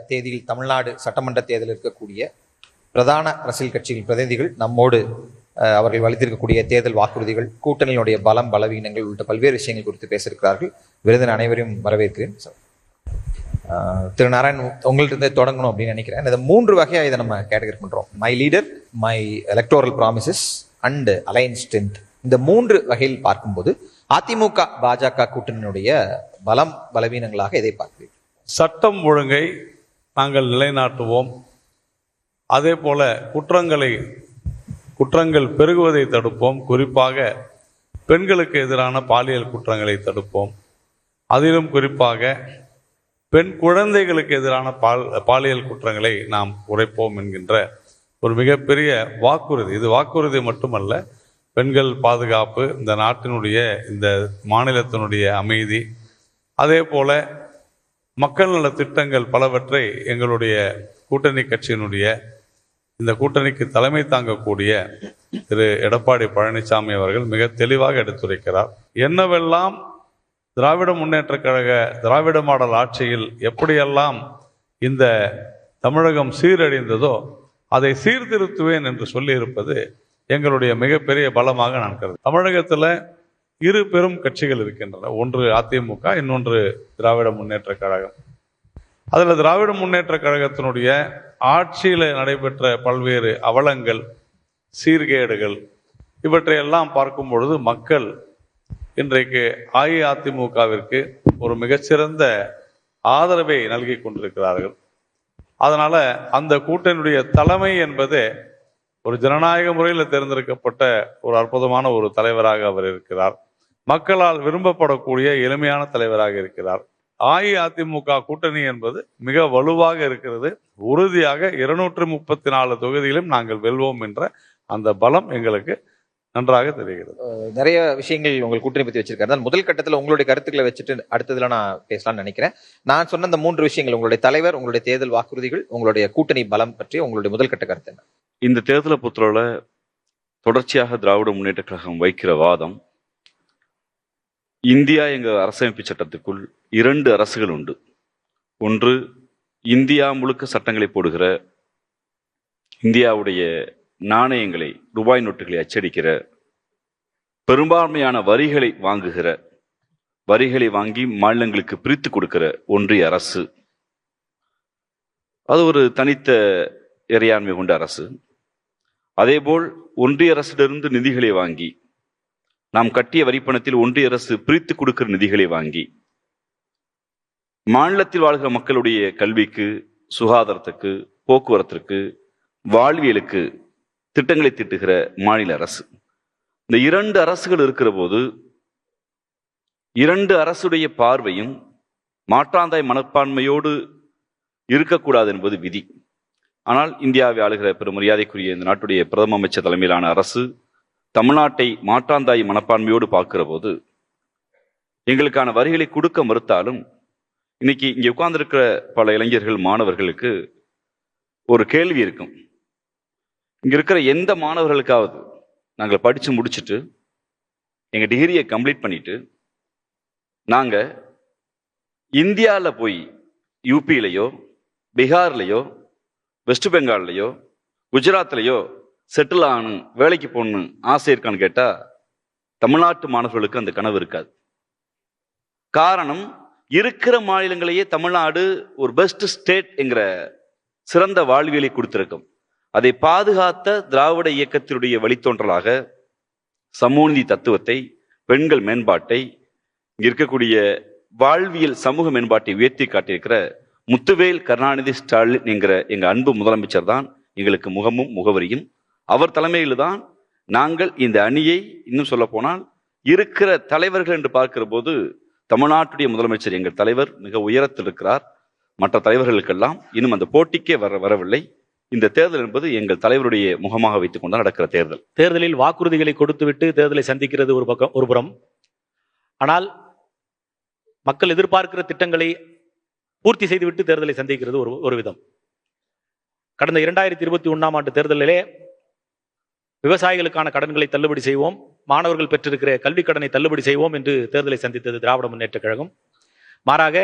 தேதியில் தமிழ்நாடு சட்டமன்ற தேர்தல் இருக்கக்கூடிய பிரதான அரசியல் கட்சிகள் பிரதிநிதிகள் நம்மோடு அவர்கள் அளித்திருக்கக்கூடிய தேர்தல் வாக்குறுதிகள், கூட்டணியினுடைய பலம் பலவீனங்கள் உள்ளிட்ட பல்வேறு விஷயங்கள் குறித்து பேசியிருக்கிறார்கள். விருந்தினர் அனைவரையும் வரவேற்கிறேன். திரு நாராயண், உங்கள்கிட்ட தொடங்கணும் அப்படின்னு நினைக்கிறேன். இதை 3 வகையாக இதை நம்ம கேட்டகரி பண்றோம். My leader, my electoral promises and alliance strength. இந்த 3 வகையில் பார்க்கும்போது அதிமுக பாஜக கூட்டணியினுடைய பலம் பலவீனங்களாக எதை பார்க்கிறீர்கள்? சட்டம் ஒழுங்கை நாங்கள் நிலைநாட்டுவோம். அதே போல குற்றங்கள் பெருகுவதை தடுப்போம். குறிப்பாக பெண்களுக்கு எதிரான பாலியல் குற்றங்களை தடுப்போம். அதிலும் குறிப்பாக பெண் குழந்தைகளுக்கு எதிரான பாலியல் குற்றங்களை நாம் குறைப்போம் என்கின்ற ஒரு மிகப்பெரிய வாக்குறுதி. இது வாக்குறுதி மட்டுமல்ல, பெண்கள் பாதுகாப்பு, இந்த நாட்டினுடைய இந்த மாநிலத்தினுடைய அமைதி, அதே போல மக்கள் நல திட்டங்கள் பலவற்றை எங்களுடைய கூட்டணி கட்சியினுடைய இந்த கூட்டணிக்கு தலைமை தாங்கக்கூடிய திரு எடப்பாடி பழனிசாமி அவர்கள் மிக தெளிவாக எடுத்துரைக்கிறார். என்னவெல்லாம் திராவிட முன்னேற்ற கழக திராவிட மாடல் ஆட்சியில் எப்படியெல்லாம் இந்த தமிழகம் சீரழிந்ததோ அதை சீர்திருத்துவேன் என்று சொல்லியிருப்பது எங்களுடைய மிகப்பெரிய பலமாக நான் கருது. தமிழகத்தில் 2 பெரும் கட்சிகள் இருக்கின்றன. ஒன்று அதிமுக, இன்னொன்று திராவிட முன்னேற்ற கழகம். அதில் திராவிட முன்னேற்ற கழகத்தினுடைய ஆட்சியில் நடைபெற்ற பல்வேறு அவலங்கள், சீர்கேடுகள், இவற்றையெல்லாம் பார்க்கும் பொழுது மக்கள் இன்றைக்கு அஇஅதிமுகவிற்கு ஒரு மிகச்சிறந்த ஆதரவை நல்கி கொண்டிருக்கிறார்கள். அதனால அந்த கூட்டணியுடைய தலைமை என்பது ஒரு ஜனநாயக முறையில் தேர்ந்தெடுக்கப்பட்ட ஒரு அற்புதமான ஒரு தலைவராக அவர் இருக்கிறார். மக்களால் விரும்பப்படக்கூடிய எளிமையான தலைவராக இருக்கிறார். அஇஅதிமுக கூட்டணி என்பது மிக வலுவாக இருக்கிறது. உறுதியாக 234 தொகுதியிலும் நாங்கள் வெல்வோம் என்ற அந்த பலம் எங்களுக்கு நன்றாக தெரிகிறது. நிறைய விஷயங்கள் உங்கள் கூட்டணி பற்றி வச்சிருக்காரு. முதல் கட்டத்தில் உங்களுடைய கருத்துக்களை வச்சுட்டு அடுத்ததுல நான் பேசலாம்னு நினைக்கிறேன். நான் சொன்ன இந்த 3 விஷயங்கள், உங்களுடைய தலைவர், உங்களுடைய தேர்தல் வாக்குறுதிகள், உங்களுடைய கூட்டணி பலம் பற்றி உங்களுடைய முதல் கட்ட கருத்து என்ன? இந்த தேர்தலை பொறுத்தவரை தொடர்ச்சியாக திராவிட முன்னேற்ற கழகம் வைக்கிற வாதம், இந்தியா எங்க அரசமைப்பு சட்டத்துக்குள் 2 அரசுகள் உண்டு. ஒன்று இந்தியா முழுக்க சட்டங்களை போடுகிற, இந்தியாவுடைய நாணயங்களை, ரூபாய் நோட்டுகளை அச்சடிக்கிற, பெரும்பான்மையான வரிகளை வாங்குகிற, வரிகளை வாங்கி மாநிலங்களுக்கு பிரித்து கொடுக்கிற ஒன்றிய அரசு. அது ஒரு தனித்த இறையாண்மை கொண்ட அரசு. அதேபோல் ஒன்றிய அரசிலிருந்து நிதிகளை வாங்கி, நாம் கட்டிய வரிப்பணத்தில் ஒன்றிய அரசு பிரித்து கொடுக்கிற நிதிகளை வாங்கி மாநிலத்தில் வாழ்கிற மக்களுடைய கல்விக்கு, சுகாதாரத்துக்கு, போக்குவரத்திற்கு, வாழ்வியலுக்கு திட்டங்களை தீட்டுகிற மாநில அரசு. இந்த 2 அரசுகள் இருக்கிற போது 2 அரசுடைய பார்வையும் மாற்றாந்தாய் மனப்பான்மையோடு இருக்கக்கூடாது என்பது விதி. ஆனால் இந்தியாவை ஆளுகிற பெருமரியாதைக்குரிய இந்த நாட்டுடைய பிரதம அமைச்சர் தலைமையிலான அரசு தமிழ்நாட்டை மாற்றாந்தாய் மனப்பான்மையோடு பார்க்கிற போது எங்களுக்கான வரிகளை கொடுக்க மறுத்தாலும், இன்னைக்கு இங்கே உட்கார்ந்திருக்கிற பல இளைஞர்கள், மாணவர்களுக்கு ஒரு கேள்வி இருக்கும். இங்க இருக்கிற எந்த மாணவர்களுக்காவது நாங்கள் படிச்சு முடிச்சுட்டு எங்க டிகிரியை கம்ப்ளீட் பண்ணிட்டு நாங்க இந்தியாவில் போய் யூபியிலையோ, பீகார்லையோ, வெஸ்ட் பெங்கால்லையோ, குஜராத்லையோ செட்டில் ஆகணும், வேலைக்கு போகணும் ஆசை இருக்கான்னு கேட்டா தமிழ்நாட்டு மாணவர்களுக்கு அந்த கனவு இருக்காது. காரணம், இருக்கிற மாநிலங்களையே தமிழ்நாடு ஒரு பெஸ்ட் ஸ்டேட் என்கிற சிறந்த வாழ்வியலை கொடுத்திருக்கும். அதை பாதுகாத்த திராவிட இயக்கத்தினுடைய வழித்தோன்றலாக சமூகநீதி தத்துவத்தை, பெண்கள் மேம்பாட்டை, இங்க இருக்கக்கூடிய வாழ்வியல் சமூக மேம்பாட்டை உயர்த்தி காட்டியிருக்கிற முத்துவேல் கருணாநிதி ஸ்டாலின் என்கிற எங்க அன்பு முதலமைச்சர் தான் எங்களுக்கு முகமும் முகவரியும். அவர் தலைமையில் தான் நாங்கள் இந்த அணியை, இன்னும் சொல்ல போனால் இருக்கிற தலைவர்கள் என்று பார்க்கிற போது தமிழ்நாட்டுடைய முதலமைச்சர் எங்கள் தலைவர் மிக உயரத்தில் இருக்கிறார். மற்ற தலைவர்களுக்கெல்லாம் இன்னும் அந்த போட்டிக்கே வரவில்லை. இந்த தேர்தல் என்பது எங்கள் தலைவருடைய முகமாக வைத்துக் கொண்டு நடக்கிற தேர்தல். தேர்தலில் வாக்குறுதிகளை கொடுத்துவிட்டு தேர்தலை சந்திக்கிறது ஒரு புறம். ஆனால் மக்கள் எதிர்பார்க்கிற திட்டங்களை பூர்த்தி செய்துவிட்டு தேர்தலை சந்திக்கிறது ஒரு விதம். கடந்த 2021ஆம் ஆண்டு தேர்தலிலே விவசாயிகளுக்கான கடன்களை தள்ளுபடி செய்வோம், மாணவர்கள் பெற்றிருக்கிற கல்வி கடனை தள்ளுபடி செய்வோம் என்று தேர்தலை சந்தித்தது திராவிட முன்னேற்ற கழகம். மாறாக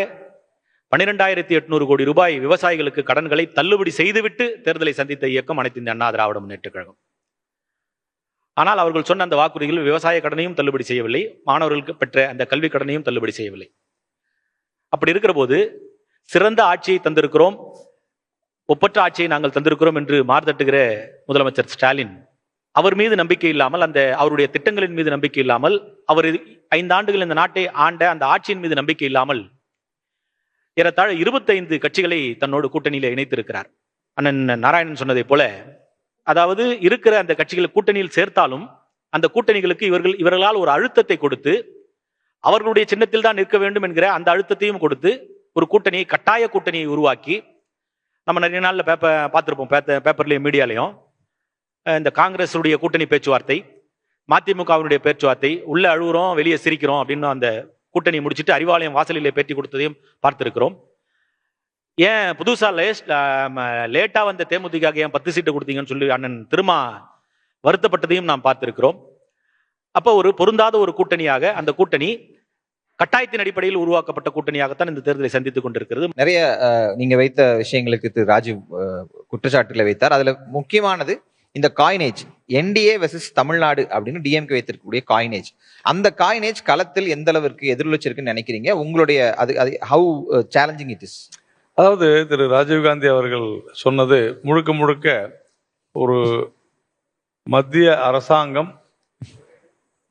12,800 கோடி ரூபாய் விவசாயிகளுக்கு கடன்களை தள்ளுபடி செய்துவிட்டு தேர்தலை சந்தித்த இயக்கம் அனைத்து இந்திய அண்ணா திராவிட முன்னேற்றக் கழகம். ஆனால் அவர்கள் சொன்ன அந்த வாக்குறுதிகள் விவசாய கடனையும் தள்ளுபடி செய்யவில்லை, மாணவர்களுக்கு பெற்ற அந்த கல்வி கடனையும் தள்ளுபடி செய்யவில்லை. அப்படி இருக்கிற போது சிறந்த ஆட்சியை தந்திருக்கிறோம், ஒப்பற்ற ஆட்சியை நாங்கள் தந்திருக்கிறோம் என்று மார்த்தட்டுகிற முதலமைச்சர் ஸ்டாலின் அவர் மீது நம்பிக்கை இல்லாமல், அந்த அவருடைய திட்டங்களின் மீது நம்பிக்கை இல்லாமல், அவர் 5 ஆண்டுகள் இந்த நாட்டை ஆண்ட அந்த ஆட்சியின் மீது நம்பிக்கை இல்லாமல் ஏறத்தாழ 25 கட்சிகளை தன்னோடு கூட்டணியில இணைத்திருக்கிறார். அண்ணன் நாராயணன் சொன்னதை போல, அதாவது இருக்கிற அந்த கட்சிகளை கூட்டணியில் சேர்த்தாலும் அந்த கூட்டணிகளுக்கு இவர்களால் ஒரு அழுத்தத்தை கொடுத்து, அவர்களுடைய சின்னத்தில் தான் நிற்க வேண்டும் என்கிற அந்த அழுத்தத்தையும் கொடுத்து ஒரு கூட்டணியை, கட்டாய கூட்டணியை உருவாக்கி, நம்ம நிறைய நாள்ல பார்த்திருப்போம், பேப்பர்லயும் மீடியாலையும், இந்த காங்கிரஸ் உடைய கூட்டணி பேச்சுவார்த்தை, மதிமுகவினுடைய பேச்சுவார்த்தை, உள்ள அழுகுறோம் வெளியே சிரிக்கிறோம் அப்படின்னு அந்த கூட்டணி முடிச்சுட்டு அறிவாலயம் வாசலிலே பேட்டி கொடுத்ததையும் பார்த்திருக்கிறோம். ஏன் புதுசா லேட்டா வந்த தேமுதிக ஏன் 10 சீட்டு கொடுத்தீங்கன்னு சொல்லி அண்ணன் திருமா வருத்தப்பட்டதையும் நாம் பார்த்திருக்கிறோம். அப்ப ஒரு பொருந்தாத ஒரு கூட்டணியாக, அந்த கூட்டணி கட்டாயத்தின் அடிப்படையில் உருவாக்கப்பட்ட கூட்டணியாகத்தான் இந்த தேர்தலை சந்தித்துக் கொண்டிருக்கிறது. நிறைய நீங்க வைத்த விஷயங்களுக்கு திரு ராஜீவ் குற்றச்சாட்டுகளை வைத்தார். அதுல முக்கியமானது இந்த காயினேஜ், என்டிஏ வெர்சஸ் தமிழ்நாடு அப்படின்னு டிஎம்கே வைத்திருக்கக்கூடிய காயினேஜ். அந்த காயினேஜ் களத்தில் எந்த அளவிற்கு எதிரொலிச்சிருக்குன்னு நினைக்கிறீங்க? உங்களுடைய அது ஹவு சேலஞ்சிங் இட் இஸ்? அதாவது திரு ராஜீவ்காந்தி அவர்கள் சொன்னது முழுக்க முழுக்க ஒரு மத்திய அரசாங்கம்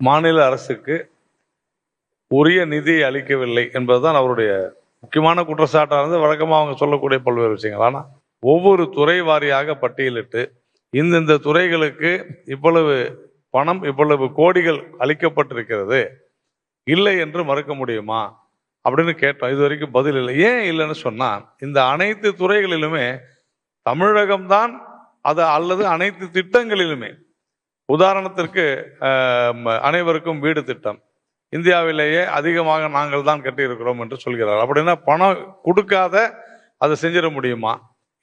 மாநில அரசுக்கு உரிய நிதியை அளிக்கவில்லை என்பதுதான் அவருடைய முக்கியமான குற்றச்சாட்டானது. வழக்கமாக அவங்க சொல்லக்கூடிய பல்வேறு விஷயங்கள். ஆனால் ஒவ்வொரு துறை வாரியாக பட்டியலிட்டு இந்தந்த துறைகளுக்கு இவ்வளவு பணம், இவ்வளவு கோடிகள் அளிக்கப்பட்டிருக்கிறது, இல்லை என்று மறுக்க முடியுமா அப்படின்னு கேட்டோம். இது வரைக்கும் பதில் இல்லை. ஏன் இல்லைன்னு சொன்னா, இந்த அனைத்து துறைகளிலுமே தமிழகம்தான் அது, அல்லது அனைத்து திட்டங்களிலுமே, உதாரணத்திற்கு அனைவருக்கும் வீடு திட்டம் இந்தியாவிலேயே அதிகமாக நாங்கள் தான் கட்டியிருக்கிறோம் என்று சொல்கிறார். அப்படின்னா பணம் கொடுக்காத அதை செஞ்சிட முடியுமா?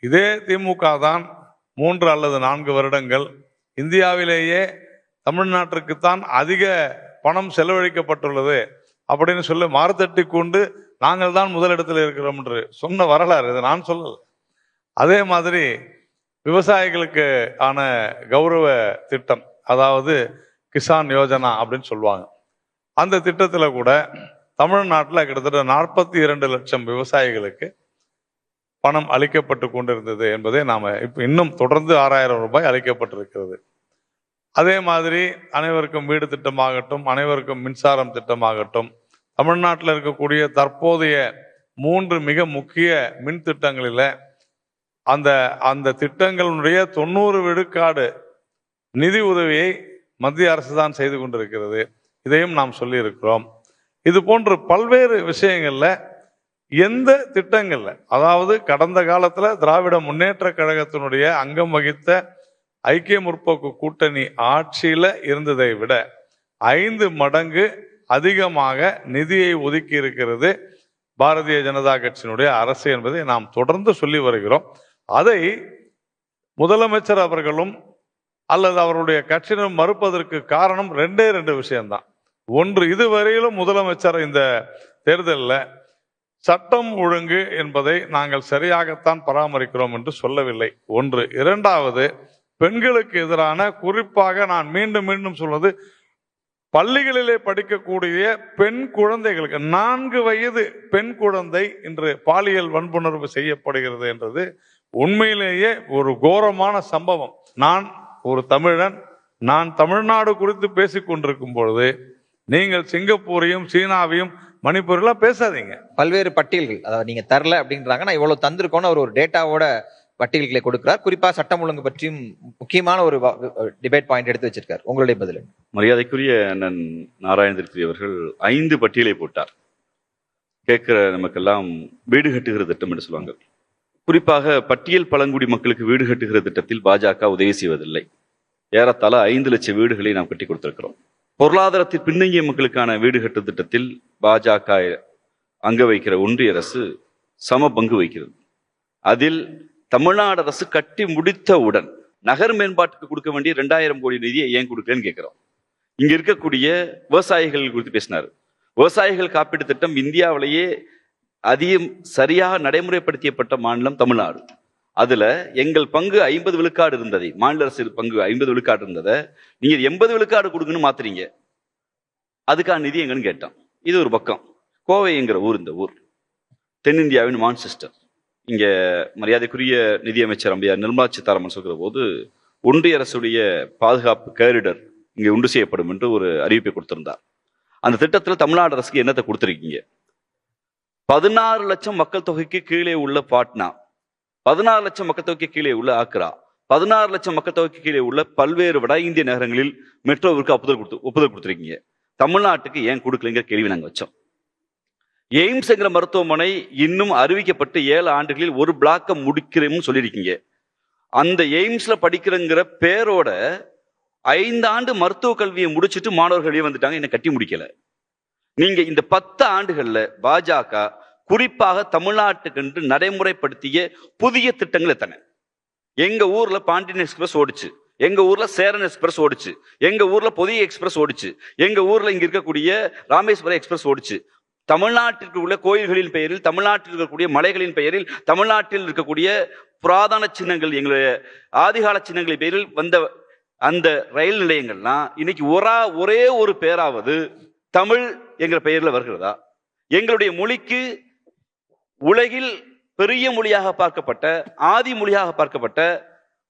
இதே திமுக தான் 3 அல்லது 4 வருடங்கள் இந்தியாவிலேயே தமிழ்நாட்டிற்குத்தான் அதிக பணம் செலவழிக்கப்பட்டுள்ளது அப்படின்னு சொல்லி மாறுதட்டி கொண்டு நாங்கள் தான் முதலிடத்தில் இருக்கிறோம் என்று சொன்ன வரலாறு இது, நான் சொல்லல. அதே மாதிரி விவசாயிகளுக்கு ஆன கௌரவ திட்டம், அதாவது கிசான் யோஜனா அப்படின்னு சொல்லுவாங்க, அந்த திட்டத்தில் கூட தமிழ்நாட்டில் கிட்டத்தட்ட 42 லட்சம் விவசாயிகளுக்கு பணம் அளிக்கப்பட்டு கொண்டிருந்தது என்பதை நாம இப்ப இன்னும் தொடர்ந்து 6,000 ரூபாய் அளிக்கப்பட்டிருக்கிறது. அதே மாதிரி அனைவருக்கும் வீடு திட்டமாகட்டும், அனைவருக்கும் மின்சாரம் திட்டமாகட்டும், தமிழ்நாட்டில் இருக்கக்கூடிய தற்போதைய 3 மிக முக்கிய மின் திட்டங்களில் அந்த திட்டங்களுடைய 90 விழுக்காடு நிதி உதவியை மத்திய அரசு தான் செய்து கொண்டிருக்கிறது. இதையும் நாம் சொல்லி இருக்கிறோம். இது போன்ற பல்வேறு விஷயங்கள்ல எந்த திட்டங்கள்ல, அதாவது கடந்த காலத்துல திராவிட முன்னேற்ற கழகத்தினுடைய அங்கம் வகித்த ஐக்கிய முற்போக்கு கூட்டணி ஆட்சியில இருந்ததை விட 5 மடங்கு அதிகமாக நிதியை ஒதுக்கி இருக்கிறது பாரதிய ஜனதா கட்சியினுடைய அரசு என்பதை நாம் தொடர்ந்து சொல்லி வருகிறோம். அதை முதலமைச்சர் அவர்களும் அல்லது அவருடைய கட்சியினரும் மறுப்பதற்கு காரணம் 2 விஷயம்தான். ஒன்று, இதுவரையிலும் முதலமைச்சர் இந்த தேர்தலில் சட்டம் ஒழுங்கு என்பதை நாங்கள் சரியாகத்தான் பராமரிக்கிறோம் என்று சொல்லவில்லை. ஒன்று. இரண்டாவது, பெண்களுக்கு எதிரான, குறிப்பாக நான் மீண்டும் மீண்டும் சொல்வது, பள்ளிகளிலே படிக்கக்கூடிய பெண் குழந்தைகளுக்கு 4 வயது பெண் குழந்தை இன்று பாலியல் வன்புணர்வு செய்யப்படுகிறது என்றது உண்மையிலேயே ஒரு கோரமான சம்பவம். நான் ஒரு தமிழன், நான் தமிழ்நாடு குறித்து பேசிக் கொண்டிருக்கும் பொழுது நீங்கள் சிங்கப்பூரையும் சீனாவையும் மணிப்பூர்லாம் பேசாதீங்க. பல்வேறு பட்டியல்கள், அதாவது நீங்க தரல அப்படின்றாங்க, நான் இவ்வளவு தந்திருக்கோன்னு அவர் ஒரு டேட்டாவோட பட்டியல்களை கொடுக்கிறார். குறிப்பா சட்டம் ஒழுங்கு பற்றியும் முக்கியமான ஒரு டிபேட் பாயிண்ட் எடுத்து வச்சிருக்கார். உங்களுடைய பதில்? மரியாதைக்குரிய அண்ணன் நாராயணத்திற்கு அவர்கள் 5 பட்டியலை போட்டார். கேட்கிற நமக்கெல்லாம் வீடு கட்டுகிற திட்டம் என்று சொல்லுவாங்க. குறிப்பாக பட்டியல் பழங்குடி மக்களுக்கு வீடு கட்டுகிற திட்டத்தில் பாஜக உதவி செய்வதில்லை. ஏறத்தாழ 5 லட்சம் வீடுகளை நாம் கட்டி கொடுத்திருக்கிறோம். பொருளாதாரத்தில் பின்தங்கிய மக்களுக்கான வீடு கட்டு திட்டத்தில் பாஜக அங்க வைக்கிற ஒன்றிய அரசு சம பங்கு வைக்கிறது. அதில் தமிழ்நாடு அரசு கட்டி முடித்தவுடன் நகர் மேம்பாட்டுக்கு கொடுக்க வேண்டிய 2000 கோடி நிதியை ஏன் கொடுக்கலன்னு கேட்கிறோம். இங்க இருக்கக்கூடிய விவசாயிகள் குறித்து பேசினார். விவசாயிகள் காப்பீட்டு திட்டம் இந்தியாவிலேயே அதிகம் சரியாக நடைமுறைப்படுத்தப்பட்ட மாநிலம் தமிழ்நாடு. அதுல எங்கள் பங்கு 50 விழுக்காடு இருந்ததை, மாநில அரசு பங்கு 50 விழுக்காடு இருந்ததை நீங்க 80 விழுக்காடு கொடுக்கணும்னு மாத்துறீங்க. அதுக்கான நிதி எங்கன்னு கேட்டோம். இது ஒரு பக்கம். கோவைங்கிற ஊர், இந்த ஊர் தென்னிந்தியாவின் மான்செஸ்டர். இங்க மரியாதைக்குரிய நிதியமைச்சர் அம்மையார் நிர்மலா சீதாராமன் சொல்கிற போது ஒன்றிய அரசுடைய பாதுகாப்பு கேரிடர் இங்கே உண்டு செய்யப்படும் என்று ஒரு அறிவிப்பை கொடுத்திருந்தார். அந்த திட்டத்தில் தமிழ்நாடு அரசுக்கு என்னத்தை கொடுத்திருக்கீங்க? 16 லட்சம் மக்கள் தொகைக்கு கீழே உள்ள பாட்னா, 16 லட்சம் மக்கள் தொகைக்கு கீழே உள்ள ஆக்ரா, 16 லட்சம் மக்கள் தொகைக்கு கீழே உள்ள பல்வேறு வட இந்திய நகரங்களில் மெட்ரோவிற்கு ஒப்புதல் கொடுத்துருக்கீங்க. தமிழ்நாட்டுக்கு ஏன் கொடுக்கலைங்கிற கேள்வி நாங்கள் வச்சோம். எய்ம்ஸ்ங்கிற மருத்துவமனை இன்னும் அறிவிக்கப்பட்டு 7 ஆண்டுகளில் ஒரு பிளாக்கை முடிக்கிறோம்னு சொல்லியிருக்கீங்க. அந்த எய்ம்ஸ்ல படிக்கிறங்கிற பேரோட 5 ஆண்டு மருத்துவ கல்வியை முடிச்சுட்டு மாணவர்கள் வெளியே வந்துட்டாங்க, என்ன கட்டி முடிக்கல. நீங்க இந்த 10 ஆண்டுகள்ல பாஜக குறிப்பாக தமிழ்நாட்டுக்கென்று நடைமுறைப்படுத்திய புதிய திட்டங்கள் எத்தனை? எங்க ஊர்ல பாண்டியன் எக்ஸ்பிரஸ் ஓடிச்சு, எங்க ஊர்ல சேரன் எக்ஸ்பிரஸ் ஓடிச்சு, எங்க ஊர்ல பொதிய எக்ஸ்பிரஸ் ஓடிச்சு, எங்க ஊர்ல இங்க இருக்கக்கூடிய ராமேஸ்வரம் எக்ஸ்பிரஸ் ஓடிச்சு. தமிழ்நாட்டிற்கு உள்ள கோயில்களின் பெயரில், தமிழ்நாட்டில் இருக்கக்கூடிய மலைகளின் பெயரில், தமிழ்நாட்டில் இருக்கக்கூடிய புராதன சின்னங்கள், எங்களுடைய ஆதிகால சின்னங்களின் பெயரில் வந்த அந்த ரயில் நிலையங்கள்லாம் இன்னைக்கு ஒரே ஒரு பேராவது தமிழ் என்கிற பெயர்ல வருகிறதா? எங்களுடைய மொழிக்கு உலகில் பெரிய மொழியாக பார்க்கப்பட்ட, ஆதி மொழியாக பார்க்கப்பட்ட,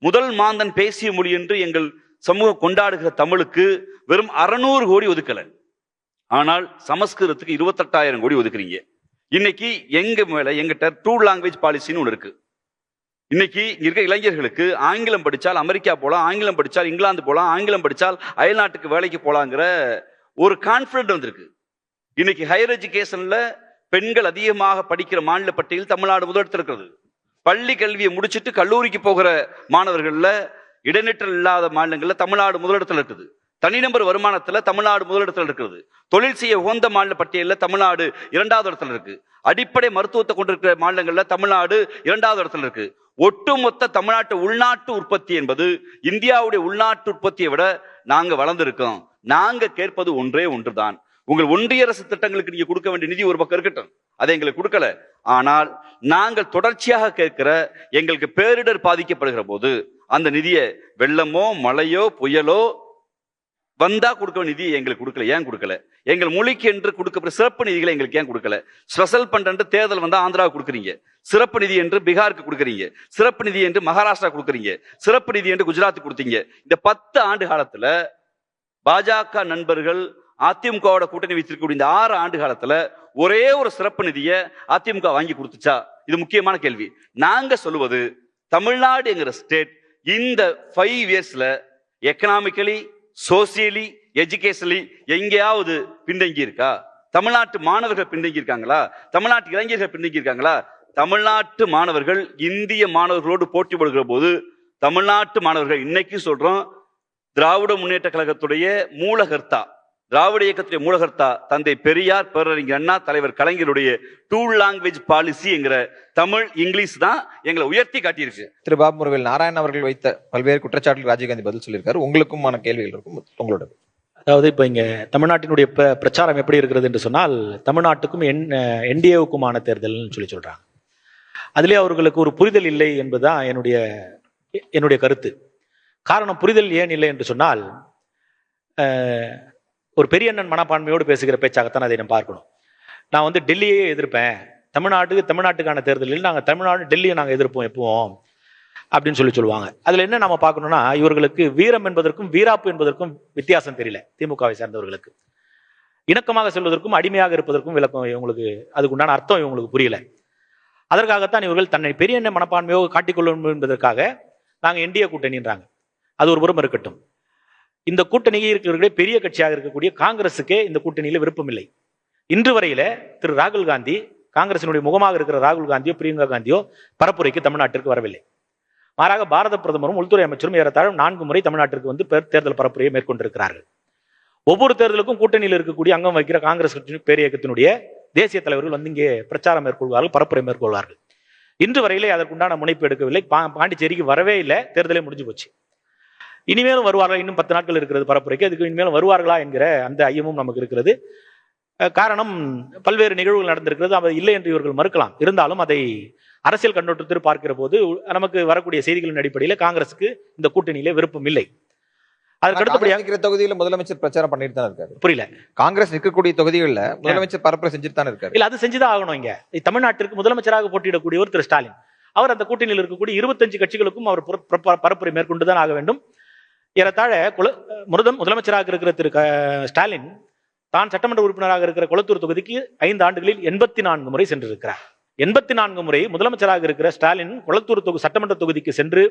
முதல் மாந்தன் பேசிய மொழி என்று எங்கள் சமூகம் கொண்டாடுகிற தமிழுக்கு வெறும் 600 கோடி ஒதுக்கல. ஆனால் சமஸ்கிருதத்துக்கு 28,000 கோடி ஒதுக்குறீங்க. இன்னைக்கு எங்க மேல எங்கிட்ட 2 லாங்குவேஜ் பாலிசின்னு ஒன்று இருக்கு. இன்னைக்கு இருக்க இளைஞர்களுக்கு ஆங்கிலம் படிச்சால் அமெரிக்கா போலாம், ஆங்கிலம் படிச்சால் இங்கிலாந்து போலாம், ஆங்கிலம் படிச்சால் அயல்நாட்டுக்கு வேலைக்கு போலாங்கிற ஒரு கான்பிடன்ட் வந்திருக்கு. இன்னைக்கு ஹையர் எஜுகேஷன்ல பெண்கள் அதிகமாக படிக்கிற மாநில பட்டியல் தமிழ்நாடு முதலிடத்தில் இருக்கிறது. பள்ளி கல்வியை முடிச்சுட்டு கல்லூரிக்கு போகிற மாணவர்கள்ல இடைநிற்றல் இல்லாத மாநிலங்கள்ல தமிழ்நாடு முதலிடத்தில் இருக்குது. தனிநபர் வருமானத்துல தமிழ்நாடு முதலிடத்தில் இருக்கிறது. தொழில் செய்ய உகந்த மாநில பட்டியலில் தமிழ்நாடு 2வது இடத்துல இருக்கு. அடிப்படை மருத்துவத்தை கொண்டிருக்கிற மாநிலங்கள்ல தமிழ்நாடு 2வது இடத்துல இருக்கு. ஒட்டுமொத்த தமிழ்நாட்டு உள்நாட்டு உற்பத்தி என்பது இந்தியாவுடைய உள்நாட்டு உற்பத்தியை விட நாங்க வளர்ந்திருக்கோம். நாங்க கேட்பது ஒன்றே ஒன்றுதான். உங்கள் ஒன்றிய அரசு திட்டங்களுக்கு நீங்க கொடுக்க வேண்டிய நிதி ஒரு பக்கம் இருக்கட்டும், அதை எங்களுக்கு கொடுக்கல. ஆனால் நாங்கள் தொடர்ச்சியாக கேட்கிற, எங்களுக்கு பேரிடர் பாதிக்கப்படுகிற போது அந்த நிதியை வெள்ளமோ மழையோ புயலோ வந்தா கொடுக்க நிதி எங்களுக்கு கொடுக்கல. ஏன் கொடுக்கல? எங்கள் மொழிக்கு என்று கொடுக்க சிறப்பு நிதிகளை எங்களுக்கு ஏன் கொடுக்கல? ஸ்பெஷல் ஃபண்ட் என்று தேர்தல் வந்தா ஆந்திராவுக்கு கொடுக்குறீங்க, சிறப்பு நிதி என்று பீகாருக்கு கொடுக்குறீங்க, சிறப்பு நிதி என்று மகாராஷ்டிரா கொடுக்குறீங்க, சிறப்பு நிதி என்று குஜராத்துக்கு கொடுத்தீங்க. இந்த 10 ஆண்டு காலத்துல பாஜக நண்பர்கள் அதிமுகவோட கூட்டணி வைத்திருக்கக்கூடிய இந்த 6 ஆண்டு காலத்துல ஒரே ஒரு சிறப்பு நிதியை அதிமுக வாங்கி கொடுத்துச்சா? இது முக்கியமான கேள்வி. நாங்க சொல்லுவது, தமிழ்நாடு என்கிற ஸ்டேட் இந்த 5 இயர்ஸ்ல எக்கனாமிக்கலி, சோசியலி, எஜுகேஷனலி எங்கேயாவது பின்தங்கி இருக்கா? தமிழ்நாட்டு மாணவர்கள் பின்தங்கி இருக்காங்களா? தமிழ்நாட்டு இளைஞர்கள் பின்தங்கி இருக்காங்களா? தமிழ்நாட்டு மாணவர்கள் இந்திய மாணவர்களோடு போட்டி போடுகிற போது தமிழ்நாட்டு மாணவர்கள், இன்னைக்கு சொல்றோம், திராவிட முன்னேற்ற கழகத்துடைய மூலகர்த்தா, திராவிட இயக்கத்துடைய மூலகர்த்தா தந்தை பெரியார், பேரறிஞர் அண்ணா, தலைவர் கலைஞருடைய 2 லாங்குவேஜ் பாலிசி என்கிற தமிழ் இங்கிலீஷ் தான் எங்களை உயர்த்தி காட்டியிருக்கு. திரு பாபு முருகவேல் நாராயணன் அவர்கள் வைத்த பல்வேறு குற்றச்சாட்டுகள் ராஜீவ்காந்தி பதில் சொல்லியிருக்காரு. உங்களுக்குமான கேள்விகள் இருக்கும், உங்களோட. அதாவது இப்போ இங்கே தமிழ்நாட்டினுடைய பிரச்சாரம் எப்படி இருக்கிறது என்று சொன்னால், தமிழ்நாட்டுக்கும் என்டிஏவுக்குமான தேர்தல்னு சொல்கிறாங்க. அதிலே அவர்களுக்கு ஒரு புரிதல் இல்லை என்பதுதான் என்னுடைய கருத்து. காரணம், புரிதல் ஏன் இல்லை என்று சொன்னால், ஒரு பெரிய அண்ணன் மனப்பான்மையோடு பேசுகிற பேச்சாகத்தான் அதை நம்ம பார்க்கணும். நான் வந்து டெல்லியே எதிர்ப்பேன், தமிழ்நாட்டுக்கான தேர்தலில் நாங்கள் டெல்லியை நாங்கள் எதிர்ப்போம் எப்பவும் அப்படின்னு சொல்லுவாங்க. அதில் என்ன நம்ம பார்க்கணும்னா, இவர்களுக்கு வீரம் என்பதற்கும் வீராப்பு என்பதற்கும் வித்தியாசம் தெரியல. திமுகவை சார்ந்தவர்களுக்கு இணக்கமாக செல்வதற்கும் அடிமையாக இருப்பதற்கும் விளக்கம் இவங்களுக்கு, அதுக்கு உண்டான அர்த்தம் இவங்களுக்கு புரியல. அதற்காகத்தான் இவர்கள் தன்னை பெரிய எண்ணெய் மனப்பான்மையோடு காட்டிக்கொள்ளும் என்பதற்காக நாங்கள் என்டிஏ கூட்டணின்றாங்க. அது ஒரு புறம் இருக்கட்டும். இந்த கூட்டணியில் இருக்கிறவர்களே பெரிய கட்சியாக இருக்கக்கூடிய காங்கிரஸுக்கே இந்த கூட்டணியில் விருப்பம் இல்லை. இன்று வரையில திரு ராகுல் காந்தி, காங்கிரசினுடைய முகமாக இருக்கிற ராகுல் காந்தியோ பிரியங்கா காந்தியோ பரப்புரைக்கு தமிழ்நாட்டிற்கு வரவில்லை. மாறாக பாரத பிரதமரும் உள்துறை அமைச்சரும் ஏறத்தாழ 4 முறை தமிழ்நாட்டிற்கு வந்து தேர்தல் பரப்புரையை மேற்கொண்டிருக்கிறார்கள். ஒவ்வொரு தேர்தலுக்கும் கூட்டணியில் இருக்கக்கூடிய அங்கம் வைக்கிற காங்கிரஸ் பேரியக்கத்தினுடைய தேசிய தலைவர்கள் வந்து இங்கே பிரச்சாரம் மேற்கொள்வார்கள், பரப்புரை மேற்கொள்வார்கள். இன்று வரையிலே அதற்குண்டான முனைப்பு எடுக்கவில்லை. பாண்டிச்சேரிக்கு வரவே இல்லை, தேர்தலே முடிஞ்சு போச்சு. இனிமேலும் வருவார்களா? இன்னும் 10 நாட்கள் இருக்கிறது பரப்புரைக்கு, அதுக்கு இனிமேலும் வருவார்களா என்கிற அந்த ஐயமும் நமக்கு இருக்கிறது. காரணம் பல்வேறு நிகழ்வுகள் நடந்திருக்கிறது. அது இல்லை என்று இவர்கள் மறுக்கலாம். இருந்தாலும் அதை அரசியல் கண்ணோட்டத்தில் பார்க்கிற போது நமக்கு வரக்கூடிய செய்திகளின் அடிப்படையில் காங்கிரசுக்கு இந்த கூட்டணியிலே விருப்பம் இல்லை. அதற்கு அடுத்தபடியாக இருக்கிற தொகுதியில முதலமைச்சர் பிரச்சாரம் பண்ணிட்டு தான் இருக்காரு. புரியல. காங்கிரஸ் நிற்கக்கூடிய தொகுதிகள்ல முதலமைச்சர் பரப்புரை செஞ்சுட்டு தான் இருக்காரு. இல்ல, அது செஞ்சுதான் ஆகணும். இங்க தமிழ்நாட்டிற்கு முதலமைச்சராக போட்டியிடக்கூடியவர் திரு ஸ்டாலின். அவர் அந்த கூட்டணியில் இருக்கக்கூடிய 25 கட்சிகளுக்கும் அவர் பரப்புரை மேற்கொண்டுதான் ஆக வேண்டும். ஏறத்தாழ முதலமைச்சராக இருக்கிற திரு ஸ்டாலின் தான் சட்டமன்ற உறுப்பினராக இருக்கிற கொளத்தூர் தொகுதிக்கு 5 ஆண்டுகளில் 84 முறை சென்றிருக்கிறார். 84 முறை முதலமைச்சராக இருக்கிற ஸ்டாலின் கொளத்தூர் சட்டமன்ற தொகுதிக்கு சென்று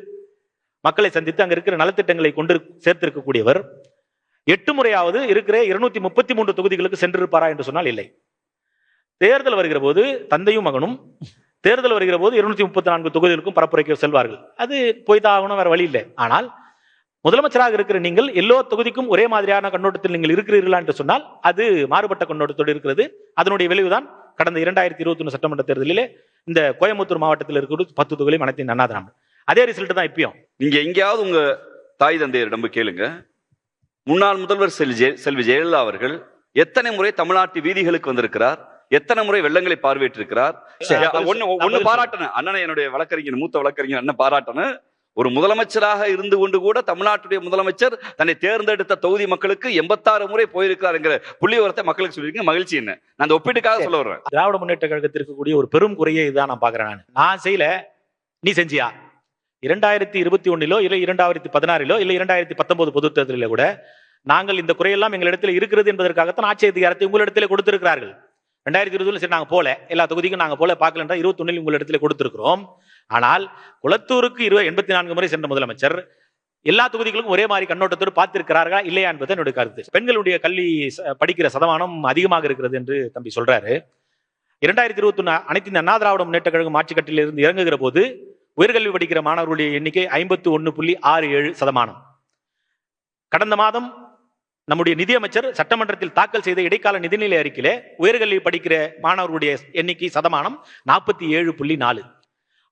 மக்களை சந்தித்து அங்க இருக்கிற நலத்திட்டங்களை கொண்டு சேர்த்திருக்கக்கூடியவர் 8 முறையாவது இருக்கிற 233 தொகுதிகளுக்கு சென்றிருப்பாரா என்று சொன்னால் இல்லை. தேர்தல் வருகிற போது தந்தையும் மகனும் தேர்தல் வருகிற போது 234 தொகுதிகளுக்கும் பரப்புரைக்கு செல்வார்கள். அது போய்தான் ஆகணும், வேற வழி இல்லை. ஆனால் முதலமைச்சராக இருக்கிற நீங்கள் எல்லா தொகுதிக்கும் ஒரே மாதிரியான கண்ணோட்டத்தில் நீங்கள் இருக்கிறீர்களா என்று சொன்னால் அது மாறுபட்ட கண்ணோட்டத்தோடு இருக்கிறது. அதனுடைய விளைவுதான் கடந்த 2021 சட்டமன்ற தேர்தலிலே இந்த கோயம்புத்தூர் மாவட்டத்தில் இருக்கிற 10 தொகுதியும் அனைத்து அண்ணா திராவிட. அதே ரிசல்ட் தான் இப்பயும். நீங்க எங்கேயாவது உங்க தாய் தந்தையரிடம் கேளுங்க, முன்னாள் முதல்வர் செல்வி ஜெயலலிதா அவர்கள் எத்தனை முறை தமிழ்நாட்டு வீதிகளுக்கு வந்திருக்கிறார், எத்தனை முறை வெள்ளங்களை பார்வையிட்டிருக்கிறார். ஒண்ணு பாராட்டணும் அண்ணனை, என்னுடைய வழக்கறிஞர், மூத்த வழக்கறிஞர் அண்ணன் பாராட்டணும். ஒரு முதலமைச்சராக இருந்து கொண்டு கூட தமிழ்நாட்டுடைய முதலமைச்சர் தன்னை தேர்ந்தெடுத்த தொகுதி மக்களுக்கு 86 முறை போயிருக்கிறார் என்கிற புள்ளி விவரத்தை மக்களுக்கு சொல்லியிருக்கீங்க. மகிழ்ச்சி. என்ன நான் அந்த ஒப்பீட்டுக்காக சொல்ல வர்றேன். திராவிட முன்னேற்ற கழகத்திற்கு கூடிய ஒரு பெரும் குறையை இதுதான் நான் பாக்குறேன். நான் செய்யல, நீ செஞ்சியா? 2021 இல்லை 2016 இல்லை 2019 பொது தேர்தலில் கூட நாங்கள் இந்த குறையெல்லாம் எங்களிடத்தில் இருக்கிறது என்பதற்காகத்தான் ஆட்சி அதிகாரத்தை உங்களிடத்திலே கொடுத்திருக்கிறார்கள். 2020 சரி நாங்க போல, எல்லா தொகுதிக்கும் நாங்க போல பார்க்கலன்றா 21 உங்களிடத்திலே கொடுத்திருக்கிறோம். ஆனால் குளத்தூருக்கு 84 முறை சென்ற முதலமைச்சர் எல்லா தொகுதிகளுக்கும் ஒரே மாதிரி கண்ணோட்டத்தோடு பார்த்திருக்கிறார்களா இல்லையா என்பது என்னுடைய கருத்து. பெண்களுடைய கல்வி படிக்கிற சதமானம் அதிகமாக இருக்கிறது என்று தம்பி சொல்றாரு. 2021 அனைத்து இந்திய அண்ணா திராவிட முன்னேற்ற கழகம் ஆட்சி கட்டிலில் இருந்து இறங்குகிற போது உயர்கல்வி படிக்கிற மாணவர்களுடைய எண்ணிக்கை 51.67%. கடந்த மாதம் நம்முடைய நிதியமைச்சர் சட்டமன்றத்தில் தாக்கல் செய்த இடைக்கால நிதிநிலை அறிக்கையிலே உயர்கல்வி படிக்கிற மாணவர்களுடைய எண்ணிக்கை சதமானம் 47.4.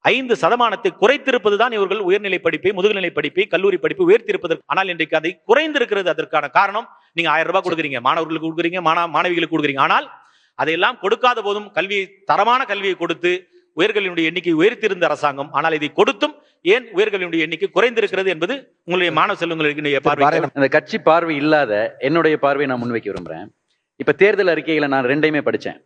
5% குறைத்திருப்பதுதான் இவர்கள் உயர்நிலை படிப்பை, முதுகுநிலை படிப்பை, கல்லூரி படிப்பை உயர்த்திருப்பதற்கு. ஆனால் இன்றைக்கு அதை குறைந்திருக்கிறது. அதற்கான காரணம், நீங்க 1000 ரூபாய் கொடுக்குறீங்க, மாணவர்களுக்கு கொடுக்குறீங்க, மாணவிகளுக்கு கொடுக்குறீங்க. ஆனால் அதையெல்லாம் கொடுக்காத போதும் கல்வியை, தரமான கல்வியை கொடுத்து உயர்கல்வியுடைய எண்ணிக்கை உயர்த்தியிருந்த அரசாங்கம். ஆனால் இதை கொடுத்தும் ஏன் உயர்கல்வியுடைய எண்ணிக்கை குறைந்திருக்கிறது என்பது உங்களுடைய மாணவ செல்வங்களுடைய பார்வை. அந்த கட்சி பார்வை இல்லாத என்னுடைய பார்வையை நான் முன்வைக்க விரும்புறேன். இப்ப தேர்தல் அறிக்கைகளை நான் 2யுமே படிச்சேன்.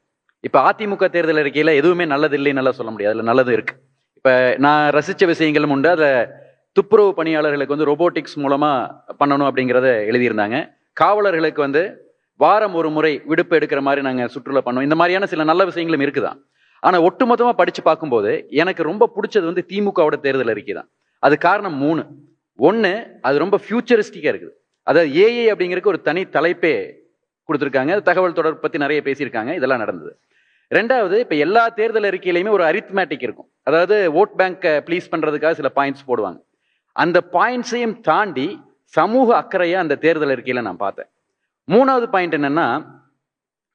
இப்ப அதிமுக தேர்தல் அறிக்கையில எதுவுமே நல்லது இல்லைன்னு நல்லா சொல்ல முடியாது, அதுல நல்லதும் இருக்கு. இப்ப நான் ரசிச்ச விஷயங்களும் உண்டு. அதுல துப்புரவு பணியாளர்களுக்கு ரோபோட்டிக்ஸ் மூலமா பண்ணணும் அப்படிங்கிறத எழுதியிருந்தாங்க. காவலர்களுக்கு வாரம் ஒரு முறை விடுப்பு எடுக்கிற மாதிரி நாங்க சுற்றுலா பண்ணோம். இந்த மாதிரியான சில நல்ல விஷயங்களும் இருக்குதான். ஆனா ஒட்டுமொத்தமா படிச்சு பார்க்கும்போது எனக்கு ரொம்ப பிடிச்சது திமுகவோட தேர்தல் அறிக்கை தான். அது காரணம் 3. 1, அது ரொம்ப ஃபியூச்சரிஸ்டிக்கா இருக்குது. அதாவது ஏஐ அப்படிங்கிறதுக்கு ஒரு தனி தலைப்பே கொடுத்துருக்காங்க. தகவல் தொடர்பு பத்தி நிறைய பேசியிருக்காங்க. இதெல்லாம் நடந்தது. 2வது, இப்ப எல்லா தேர்தல் அறிக்கையிலையுமே ஒரு அரித்மேட்டிக் இருக்கும். அதாவது ஓட் பேங்கை ப்ளீஸ் பண்றதுக்காக சில பாயிண்ட்ஸ் போடுவாங்க. அந்த பாயிண்ட்ஸையும் தாண்டி சமூக அக்கறையா அந்த தேர்தல் அறிக்கையில நான் பார்த்தேன். 3வது பாயிண்ட் என்னன்னா,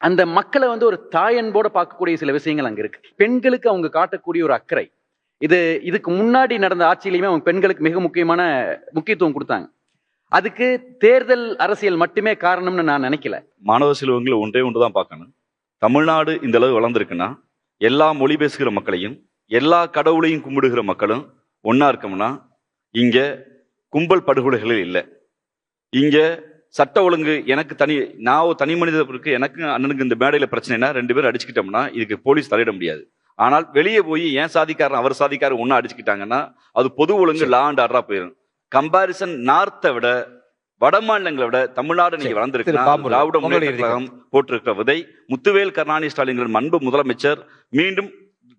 அந்த மக்களை ஒரு தாயன்போட பார்க்கக்கூடிய சில விஷயங்கள் அங்க இருக்கு. பெண்களுக்கு அவங்க காட்டக்கூடிய ஒரு அக்கறை, இதுக்கு முன்னாடி நடந்த ஆட்சியிலையுமே அவங்க பெண்களுக்கு மிக முக்கியமான முக்கியத்துவம் கொடுத்தாங்க. அதுக்கு தேர்தல் அரசியல் மட்டுமே காரணம்னு நான் நினைக்கல. மாணவ செல்வங்களை ஒன்றுதான் பார்க்கணும். தமிழ்நாடு இந்த அளவு வளர்ந்துருக்குன்னா எல்லா மொழி பேசுகிற மக்களையும், எல்லா கடவுளையும் கும்பிடுகிற மக்களும் ஒன்னா இருக்கோம்னா இங்க கும்பல் படுகொலைகள் இல்லை. இங்க சட்ட ஒழுங்கு, எனக்கு நான் ஒரு தனி மனிதருக்கு, எனக்கு அண்ணனுக்கு இந்த மேடையில பிரச்சனைனா 2 பேரும் அடிச்சுக்கிட்டோம்னா இதுக்கு போலீஸ் தலையிட முடியாது. ஆனால் வெளியே போய் ஏன் சாதிக்காரன் அவர் சாதிக்காரன் ஒன்னா அடிச்சுக்கிட்டாங்கன்னா அது பொது ஒழுங்கு லா அண்ட் ஆர்டரா போயிடும். கம்பாரிசன் நார்த்தை விட, வட மாநிலங்களை விட தமிழ்நாடு நீங்க வளர்ந்திருக்கிறா. திராவிட முன்னேற்ற கழகம் போட்டிருக்கிற விதை, முத்துவேல் கருணாநிதி ஸ்டாலின் அன்பு முதலமைச்சர் மீண்டும்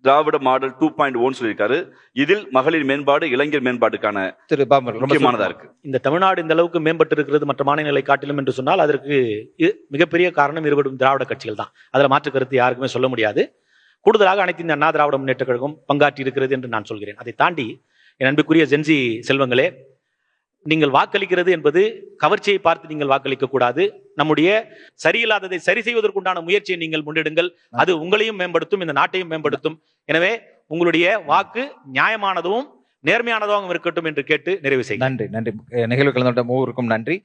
திராவிட மாடல் 2.1 சொல்லியிருக்காரு. இதில் மகளிர் மேம்பாடு, இளைஞர் மேம்பாட்டுக்கான முக்கியமானதா இருக்கு. இந்த தமிழ்நாடு இந்த அளவுக்கு மேம்பட்டு இருக்கிறது மற்ற மாநிலங்களை காட்டிலும் என்று சொன்னால் அதற்கு மிகப்பெரிய காரணம் இருவரும் திராவிட கட்சிகள் தான். அதுல மாற்று கருத்து யாருக்குமே சொல்ல முடியாது. கூடுதலாக அனைத்து இந்த அண்ணா திராவிட முன்னேற்ற கழகம் பங்காற்றி இருக்கிறது என்று நான் சொல்கிறேன். அதை தாண்டி என் அன்புக்குரிய ஜென்சி செல்வங்களே, நீங்கள் வாக்களிக்கிறது என்பது கவர்ச்சியை பார்த்து நீங்கள் வாக்களிக்க கூடாது. நம்முடைய சரியில்லாததை சரி செய்வதற்குண்டான முயற்சியை நீங்கள் முன்னெடுங்கள். அது உங்களையும் மேம்படுத்தும், இந்த நாட்டையும் மேம்படுத்தும். எனவே உங்களுடைய வாக்கு நியாயமானதும் நேர்மையானதாகவும் இருக்கட்டும் என்று கேட்டு நிறைவு செய்ய. நன்றி. நிகழ்வு கலந்துள்ள மூவருக்கும் நன்றி.